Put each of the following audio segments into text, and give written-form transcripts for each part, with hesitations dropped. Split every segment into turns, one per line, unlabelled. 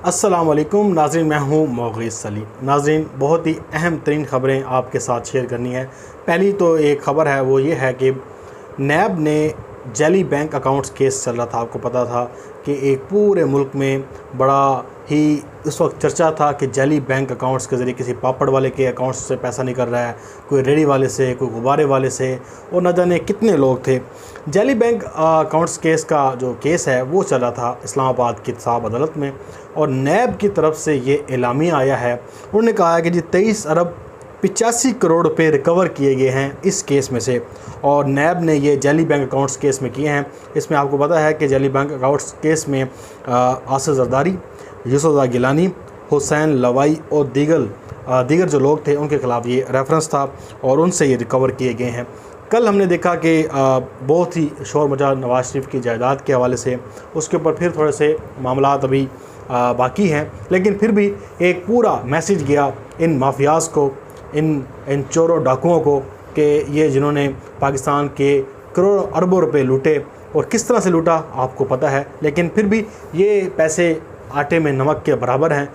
अस्सलाम वालेकुम नाज़रीन, मैं हूँ मोग़ीस सलीम। नाज़रीन, बहुत ही अहम तरीन ख़बरें आपके साथ शेयर करनी है। पहली तो एक ख़बर है, वो ये है कि नैब ने जैली बैंक अकाउंट्स केस चल रहा था। आपको पता था कि एक पूरे मुल्क में बड़ा ही उस वक्त चर्चा था कि जैली बैंक अकाउंट्स के ज़रिए किसी पापड़ वाले के अकाउंट्स से पैसा निकल रहा है, कोई रेडी वाले से, कोई गुब्बारे वाले से, और न जाने कितने लोग थे। जैली बैंक अकाउंट्स केस का जो केस है वो चल रहा था इस्लामाबाद की साहब अदालत में, और नैब की तरफ से ये एलामिया आया है। उन्होंने कहा है कि जी 23 अरब 85 करोड़ रुपए रिकवर किए गए हैं इस केस में से, और नैब ने ये जैली बैंक अकाउंट्स केस में किए हैं। इसमें आपको पता है कि जैली बैंक अकाउंट्स केस में आसिफ जरदारी, यूसुफ गिलानी, हुसैन लवाई और दीगर जो लोग थे उनके ख़िलाफ़ ये रेफरेंस था और उनसे ये रिकवर किए गए हैं। कल हमने देखा कि बहुत ही शोर मचा नवाज़ शरीफ की जायदाद के हवाले से, उसके ऊपर फिर थोड़े से मामलात अभी बाकी हैं, लेकिन फिर भी एक पूरा मैसेज गया इन माफियाज़ को, इन चोरों डाकुओं को, कि ये जिन्होंने पाकिस्तान के करोड़ों अरबों रुपए लूटे, और किस तरह से लूटा आपको पता है, लेकिन फिर भी ये पैसे आटे में नमक के बराबर हैं।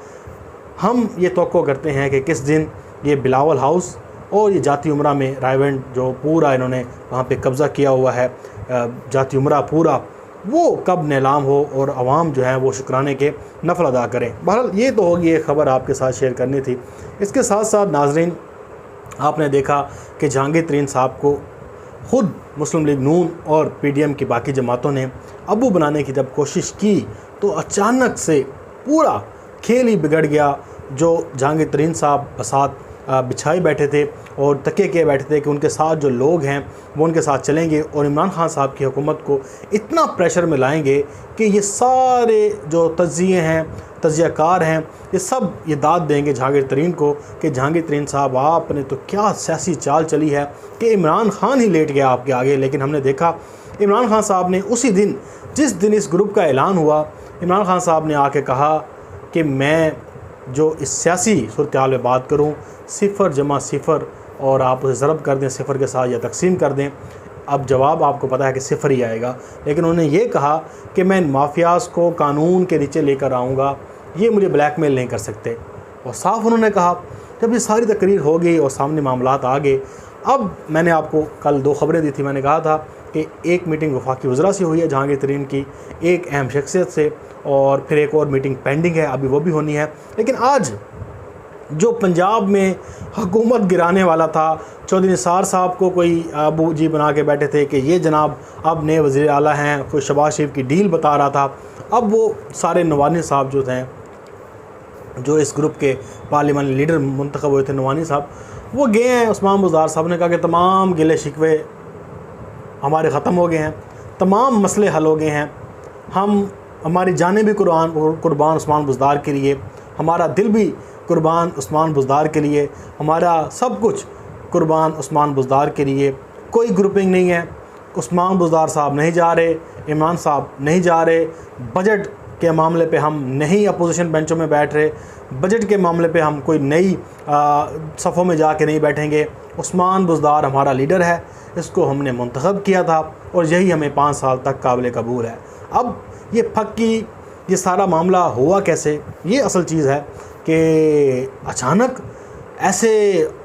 हम ये तवक्को करते हैं कि किस दिन ये बिलावल हाउस और ये जाती उमरा में रायवेंट जो पूरा इन्होंने वहाँ पे कब्ज़ा किया हुआ है, जाती उमरा पूरा, वो कब नीलाम हो और आवाम जो है वो शुक्राने के नफल अदा करें। बहरहाल ये तो होगी एक ख़बर आपके साथ शेयर करनी थी। इसके साथ साथ नाजरीन, आपने देखा कि जहांगीर तरीन साहब को ख़ुद मुस्लिम लीग नून और PDM की बाकी जमातों ने अबू बनाने की जब कोशिश की तो अचानक से पूरा खेल ही बिगड़ गया। जो जहांगीर तरीन साहब बसात बिछाए बैठे थे और तकिए किए बैठे थे कि उनके साथ जो लोग हैं वो उनके साथ चलेंगे और इमरान खान साहब की हुकूमत को इतना प्रेशर में लाएंगे कि ये सारे जो तज्ज़िये हैं, तज्ज़ियाकार हैं, ये सब ये दाद देंगे जहांगीर तरीन को कि जहांगीर तरीन साहब आपने तो क्या सियासी चाल चली है कि इमरान खान ही लेट गया आपके आगे। लेकिन हमने देखा इमरान खान साहब ने उसी दिन, जिस दिन इस ग्रुप का ऐलान हुआ, इमरान खान साहब ने आके कहा कि मैं जो इस सियासी सूरत हाल में बात करूँ, 0 और आप उसे ज़रब कर दें 0 के साथ या तकसीम कर दें, अब जवाब आपको पता है कि 0 ही आएगा। लेकिन उन्होंने ये कहा कि मैं इन माफियाज़ को कानून के नीचे लेकर आऊँगा, ये मुझे ब्लैकमेल नहीं कर सकते। और साफ उन्होंने कहा। जब ये सारी तकरीर हो गई और सामने मामलात आ गए, अब मैंने आपको कल 2 ख़बरें दी थी। मैंने कहा था कि एक मीटिंग वफाकी वज़रा से हुई है जहांगीर तरीन की, एक अहम शख्सियत से, और फिर एक और मीटिंग पेंडिंग है, अभी वो भी होनी है। लेकिन आज जो पंजाब में हुकूमत गिराने वाला था, चौधरी निसार साहब को कोई अबू जी बना के बैठे थे कि ये जनाब अब नए वज़ीर आला हैं, कोई शहबाज शरीफ की डील बता रहा था। अब वो सारे नवानी साहब जो थे, जो इस ग्रुप के पार्लियामानी लीडर मुंतखब हुए थे, नवानी साहब, वो गए हैं। उस्मान बुज़दार साहब ने कहा कि तमाम गिले शिकवे हमारे ख़त्म हो गए हैं, तमाम मसले हल हो गए हैं, हमारी जानें भी कुर्बान उस्मान बुज़दार के लिए, हमारा दिल भी कुर्बान उस्मान बुज़दार के लिए, हमारा सब कुछ कुर्बान उस्मान बुज़दार के लिए। कोई ग्रुपिंग नहीं है, उस्मान बुज़दार साहब नहीं जा रहे, इमरान साहब नहीं जा रहे, बजट के मामले पे हम नहीं अपोजिशन बेंचों में बैठ रहे, बजट के मामले पे हम कोई नई सफ़ों में जाके नहीं बैठेंगे। उस्मान बुज़दार हमारा लीडर है, इसको हमने मुंतखब किया था और यही हमें 5 साल तक काबिल कबूल है। अब ये फक्की, ये सारा मामला हुआ कैसे, ये असल चीज़ है कि अचानक ऐसे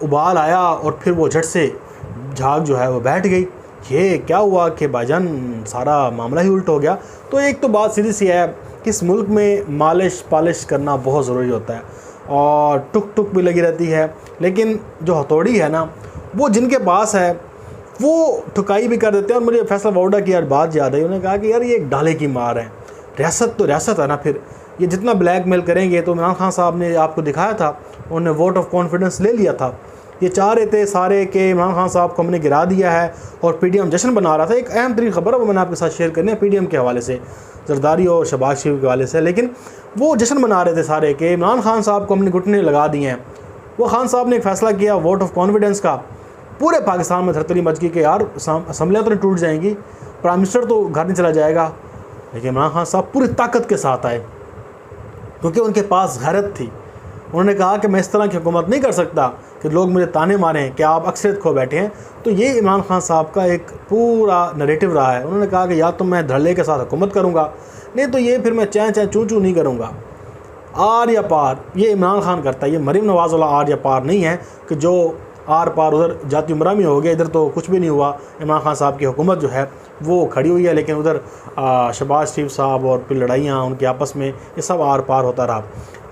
उबाल आया और फिर वो झट से झाग जो है वो बैठ गई। ये क्या हुआ कि भाईजान सारा मामला ही उल्ट हो गया। तो एक तो बात सीधी सी है कि इस मुल्क में मालिश पालिश करना बहुत ज़रूरी होता है और टुक टुक भी लगी रहती है, लेकिन जो हथौड़ी है ना, वो जिनके पास है वो ठुकाई भी कर देते हैं। और मुझे फैसला वाउडा की यार बात याद आई, उन्होंने कहा कि यार ये एक डाले की मार है, रियासत तो रियासत है ना, फिर ये जितना ब्लैकमेल करेंगे। तो इमरान खान साहब ने आपको दिखाया था, उन्होंने वोट ऑफ कॉन्फिडेंस ले लिया था। ये चाह रहे थे सारे कि इमरान खान साहब को हमने गिरा दिया है, और PDM जश्न बना रहा था। एक अहम तरीन ख़बर है वो मैंने आपके साथ शेयर करनी है PDM के हवाले से, जरदारी और शहबाज शरीफ के हवाले से। लेकिन वो जश्न मना रहे थे सारे कि इमरान खान साहब को हमने घुटने लगा दिए हैं। वो खान साहब ने एक फ़ैसला किया वोट ऑफ कॉन्फिडेंस का, पूरे पाकिस्तान में धरतरी मच गई कि यार असम्बलियाँ तो नहीं टूट जाएंगी, प्राइम मिनिस्टर तो घर नहीं चला जाएगा। लेकिन इमरान खान साहब पूरी ताकत के साथ आए, क्योंकि उनके पास गैरत थी। उन्होंने कहा कि मैं इस तरह की हुकूमत नहीं कर सकता कि लोग मुझे ताने मारें कि आप अक्सरियत खो बैठे हैं। तो ये इमरान खान साहब का एक पूरा नरेटिव रहा है। उन्होंने कहा कि या तो मैं धड़ल्ले के साथ हुकूमत करूँगा, नहीं तो ये फिर मैं चैं चैं चूँ चूँ नहीं करूँगा। आर या पार ये इमरान खान करता है, ये मरीम नवाज़ वाला आर या पार नहीं है कि जो आर पार उधर जाती उमरा में हो गया, इधर तो कुछ भी नहीं हुआ। इमरान खान साहब की हुकूमत जो है वो खड़ी हुई है, लेकिन उधर शहबाज शरीफ साहब और फिर लड़ाइयाँ उनके आपस में, ये सब आर पार होता रहा।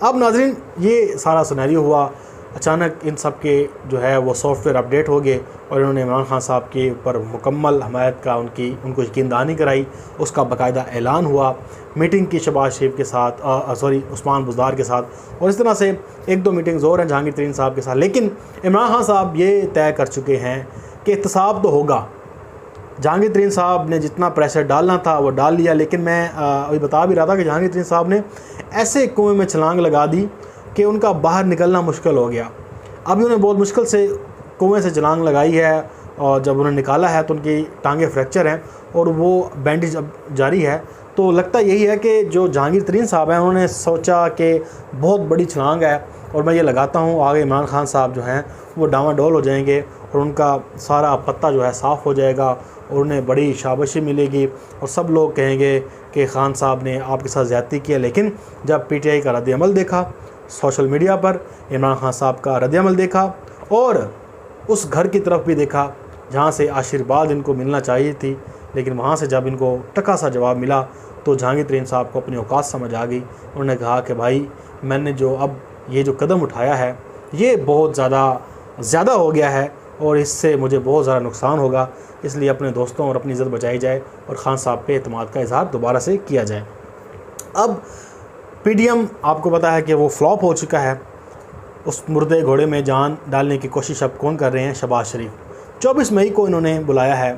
अब नाज़रीन ये सारा सिनेरियो हुआ, अचानक इन सब के जो है वो सॉफ्टवेयर अपडेट हो गए और इन्होंने इमरान खान साहब के ऊपर मुकम्मल हमायत का उनको यकीनदहानी कराई। उसका बाकायदा ऐलान हुआ, मीटिंग की शहबाज शरीफ के साथ, उस्मान बुज़दार के साथ, और इस तरह से 1-2 मीटिंग्स और हैं जहांगीर तरीन साहब के साथ। लेकिन इमरान खान साहब ये तय कर चुके हैं कि एहतसाब तो होगा। जहांगीर तरीन साहब ने जितना प्रेशर डालना था वो डाल लिया, लेकिन मैं अभी बता भी रहा था कि जहांगीर तरीन साहब ने ऐसे कुएँ में छलांग लगा दी कि उनका बाहर निकलना मुश्किल हो गया। अभी उन्हें बहुत मुश्किल से कुएँ से छलांग लगाई है और जब उन्हें निकाला है तो उनकी टांगें फ्रैक्चर हैं और वो बैंडेज अब जारी है। तो लगता यही है कि जो जहांगीर तरीन साहब हैं उन्होंने सोचा कि बहुत बड़ी छलांग है और मैं ये लगाता हूँ आगे इमरान खान साहब जो हैं वो डामाडोल हो जाएंगे और उनका सारा पत्ता जो है साफ़ हो जाएगा और उन्हें बड़ी शाबाशी मिलेगी और सब लोग कहेंगे कि खान साहब ने आपके साथ ज़्यादती किया। लेकिन जब PTI का रद्द-ए-अमल देखा, सोशल मीडिया पर इमरान खान साहब का रद्द-ए-अमल देखा और उस घर की तरफ भी देखा जहाँ से आशीर्वाद इनको मिलना चाहिए थी, लेकिन वहाँ से जब इनको टका सा जवाब मिला तो जहांगीर तरीन साहब को अपनी औकात समझ आ गई। उन्होंने कहा कि भाई मैंने ये जो कदम उठाया है ये बहुत ज़्यादा हो गया है और इससे मुझे बहुत ज़्यादा नुकसान होगा, इसलिए अपने दोस्तों और अपनी इज़्ज़त बचाई जाए और खान साहब पे एतमाद का इजहार दोबारा से किया जाए। अब PDM आपको पता है कि वो फ्लॉप हो चुका है। उस मुर्दे घोड़े में जान डालने की कोशिश अब कौन कर रहे हैं? शहबाज शरीफ। 24 मई को इन्होंने बुलाया है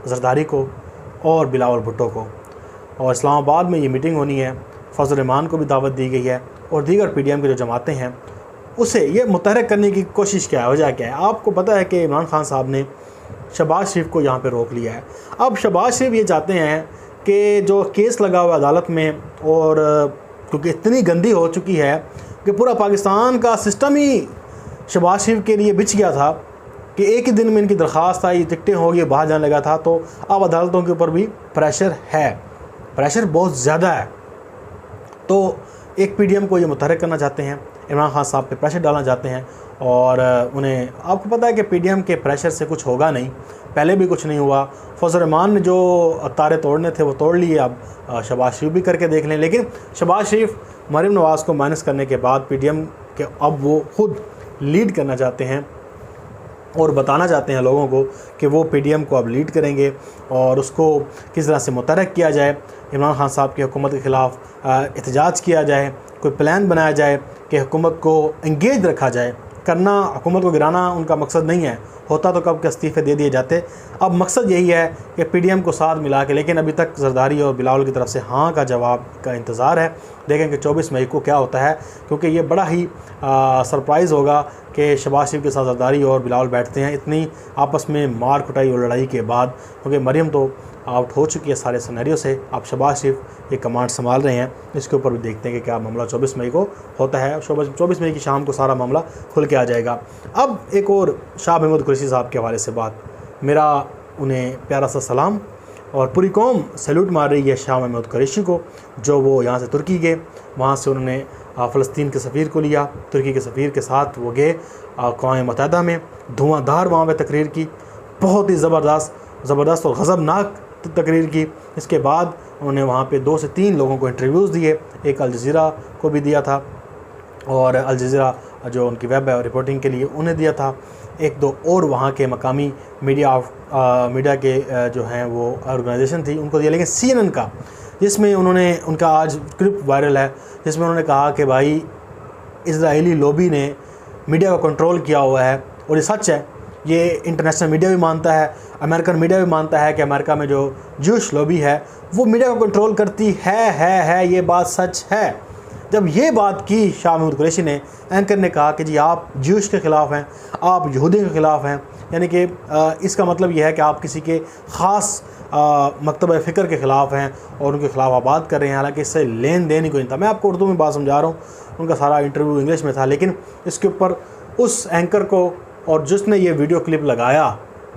जरदारी को और बिलावल भुट्टो को और इस्लामाबाद में ये मीटिंग होनी है। फजल रहमान को भी दावत दी गई है और दीगर PDM के जो जमातें हैं उसे ये मुतहरक करने की कोशिश क्या है, वजह क्या है? आपको पता है कि इमरान खान साहब ने शहबाज शरीफ को यहाँ पे रोक लिया है। अब शहबाज शरीफ ये चाहते हैं कि जो केस लगा हुआ अदालत में, और क्योंकि इतनी गंदी हो चुकी है कि पूरा पाकिस्तान का सिस्टम ही शहबाज शरीफ के लिए बिछ गया था कि एक ही दिन में इनकी दरख्वास्त आई, टिकटें हो गई, बाहर जाने लगा था। तो अब अदालतों के ऊपर भी प्रेशर है, प्रेशर बहुत ज़्यादा है। तो एक PDM को ये मुतहरक करना चाहते हैं, इमरान खान साहब पे प्रेशर डालना चाहते हैं और उन्हें आपको पता है कि PDM के प्रेशर से कुछ होगा नहीं, पहले भी कुछ नहीं हुआ। फजल रहमान ने जो तारे तोड़ने थे वो तोड़ लिए, अब शहबाज शरीफ भी करके देख लें। लेकिन शहबाज शरीफ मरीम नवाज़ को माइनस करने के बाद PDM के अब वो खुद लीड करना चाहते हैं और बताना चाहते हैं लोगों को कि वो PDM को अब लीड करेंगे और उसको किस तरह से मुतहरक किया जाए, इमरान खान साहब की हुकूमत के ख़िलाफ़ एहतजाज किया जाए, कोई प्लान बनाया जाए कि हुकूमत को इंगेज रखा जाए। करना हुकूमत को गिराना उनका मकसद नहीं है, होता तो कब के इस्तीफ़े दे दिए जाते। अब मकसद यही है कि PDM को साथ मिला के, लेकिन अभी तक जरदारी और बिलावल की तरफ से हाँ का जवाब का इंतज़ार है। देखें कि 24 मई को क्या होता है, क्योंकि ये बड़ा ही सरप्राइज़ होगा कि शहबाज शरीफ के साथ जरदारी और बिलावल बैठते हैं इतनी आपस में मार कुटाई और लड़ाई के बाद, क्योंकि मरीम तो आउट हो चुकी है सारे सिनेरियो से। अब शहबाज शरीफ ये कमांड संभाल रहे हैं, इसके ऊपर भी देखते हैं कि क्या मामला 24 मई को होता है। 24 मई की शाम को सारा मामला खुल के आ जाएगा। अब एक और शाह महमूद कुरैशी साहब के हवाले से बात, मेरा उन्हें प्यारा सा सलाम, और पूरी कौम सैल्यूट मार रही है शाह महमूद कुरैशी को, जो वो यहाँ से तुर्की गए, वहाँ से उन्होंने फ़लस्तीन के सफ़ीर को लिया, तुर्की के सफ़ीर के साथ वो गए अक़वाम मुत्तहिदा में, धुआंधार वहाँ पर तकरीर की, बहुत ही ज़बरदस्त और गज़बनाक तकरीर की। इसके बाद उन्होंने वहाँ पे 2 से 3 लोगों को इंटरव्यूज़ दिए, एक अल जज़ीरा को भी दिया था और अल जज़ीरा जो उनकी वेब रिपोर्टिंग के लिए उन्हें दिया था, 1-2 और वहाँ के मकामी मीडिया के जो हैं वो ऑर्गेनाइजेशन थी उनको दिया। लेकिन CNN का, जिसमें उन्होंने उनका आज क्लिप वायरल है, जिसमें उन्होंने कहा कि भाई इजरायली लॉबी ने मीडिया को कंट्रोल किया हुआ है, और ये सच है। ये इंटरनेशनल मीडिया भी मानता है, अमेरिकन मीडिया भी मानता है कि अमेरिका में जो ज्यूश लॉबी है वो मीडिया को कंट्रोल करती है, ये बात सच है। जब ये बात की शाह महमूद कुरैशी ने, एंकर ने कहा कि जी आप ज्यूश के ख़िलाफ़ हैं, आप यहूदियों के ख़िलाफ़ हैं, यानी कि इसका मतलब यह है कि आप किसी के ख़ास मकतब फ़िक्र के ख़िलाफ़ हैं और उनके ख़िलाफ़ आबाद कर रहे हैं, हालांकि इससे लेन देन ही कोई नहीं था। मैं आपको उर्दू में बात समझा रहा हूँ, उनका सारा इंटरव्यू इंग्लिश में था, लेकिन इसके ऊपर उस एंकर को और जिसने ये वीडियो क्लिप लगाया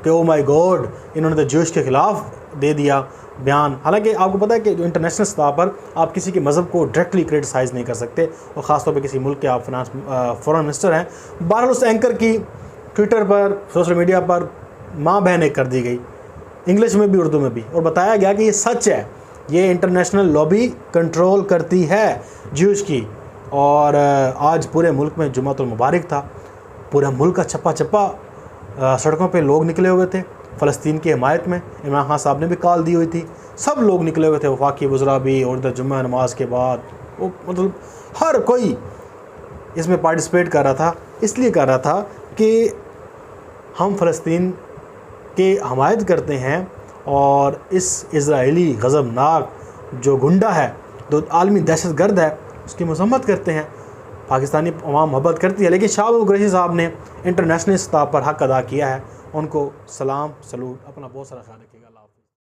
कि ओ माय गॉड इन्होंने तो ज्यूश के ख़िलाफ़ दे दिया बयान। हालांकि आपको पता है कि जो इंटरनेशनल सतह पर आप किसी के मज़हब को डायरेक्टली क्रिटिसाइज़ नहीं कर सकते, और ख़ासतौर पर किसी मुल्क के आप फॉरेन मिनिस्टर हैं। बहरहाल उस एंकर की ट्विटर पर, सोशल मीडिया पर माँ बहन एक कर दी गई, इंग्लिश में भी उर्दू में भी, और बताया गया कि ये सच है, ये इंटरनेशनल लॉबी कंट्रोल करती है ज्यूज़ की। और आज पूरे मुल्क में जुमातुल मुबारक था, पूरा मुल्क का चप्पा चप्पा सड़कों पे लोग निकले हुए थे फ़लस्तीन की हिमायत में। इमरान खान साहब ने भी कॉल दी हुई थी, सब लोग निकले हुए थे, वफाकी वज़रा भी, और इधर जुम्मा नमाज के बाद वो मतलब हर कोई इसमें पार्टिसिपेट कर रहा था। इसलिए कर रहा था कि हम फ़लस्तीन के हमायत करते हैं, और इस इज़राइली गज़बनाक जो गुंडा है, जो आलमी दहशतगर्द है, उसकी मज़म्मत करते हैं। पाकिस्तानी अवाम मोहब्बत करती है, लेकिन शाहबाज कुरैशी साहब ने इंटरनेशनल सतह पर हक़ अदा किया है। उनको सलाम, सलूट। अपना बहुत सारा ख्याल रखिएगा।